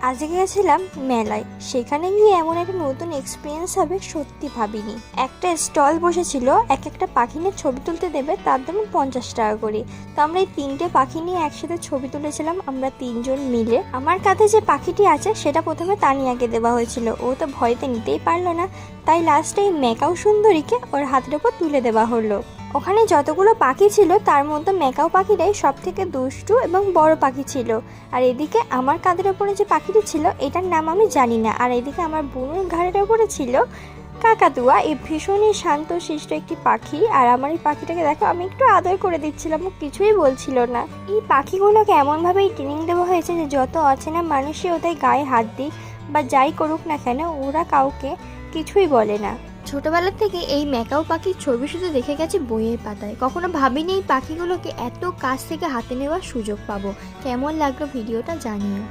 আজকে গেছিলাম মেলায়। সেখানে গিয়ে এমন একটা নতুন এক্সপিরিয়েন্স হবে সত্যি ভাবিনি। একটা স্টল বসেছিল, এক একটা পাখি নিয়ে ছবি তুলতে দেবে, তার দাম 50 টাকা করে। তো আমরা এই 3টে পাখি নিয়ে একসাথে ছবি তুলেছিলাম, আমরা 3জন মিলে। আমার কাছে যে পাখিটি আছে সেটা প্রথমে তানিয়াকে দেওয়া হয়েছিল, ও তো ভয়তে নিতেই পারলো না, তাই লাস্টে এই ম্যাকাও সুন্দরীকে ওর হাতের উপর তুলে দেওয়া হলো। ওখানে যতগুলো পাখি ছিল তার মধ্যে ম্যাকাও পাখিটাই সব থেকে দুষ্টু এবং বড় পাখি ছিল। আর এদিকে আমার কাঁধের ওপরে যে পাখিটি ছিল এটার নাম আমি জানি না, আর এদিকে আমার বোনের ঘাড়ের ওপরে ছিল কাকাতুয়া। এই ভীষণই শান্ত শিষ্ট একটি পাখি। আর আমার এই পাখিটাকে দেখো, আমি একটু আদর করে দিচ্ছিলাম, ও কিছুই বলছিল না। এই পাখিগুলোকে এমনভাবেই ট্রেনিং দেওয়া হয়েছে যে যত অচেনা মানুষই ওদের গায়ে হাত দিক বা যাই করুক না কেন, ওরা কাউকে কিছুই বলে না। ছোটবেলা থেকে এই ম্যাকাও পাখির ছবি শুধু দেখে গেছি বইয়ের পাতায়, কখনো ভাবিনি এই পাখিগুলোকে এত কাছ থেকে হাতে নেওয়ার সুযোগ পাবো। কেমন লাগলো ভিডিওটা জানিও।